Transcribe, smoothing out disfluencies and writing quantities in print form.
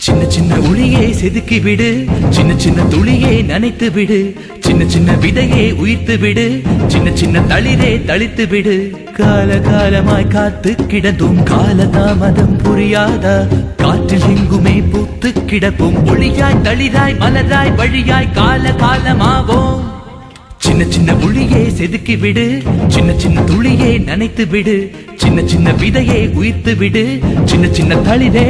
சின்ன சின்ன ஒளியே செதுக்கி விடு, சின்ன சின்ன துளியே நனைத்து விடு, சின்ன சின்ன விதையே உயிர்த்து விடு, சின்ன சின்ன தளிரே தளித்து விடு. கால காலமாய் காத்து கிடந்தும் காலதாமதம் புரியாதா? காற்றில் எங்குமே பூத்து கிடப்போம், ஒளியாய் தளிராய் மலராய் வழியாய் கால காலமாவோம். சின்ன சின்ன ஒளியே செதுக்கி விடு, சின்ன சின்ன துளியே நனைத்து விடு, சின்ன சின்ன விதையே உயிர்த்து விடு, சின்ன சின்ன தளிரே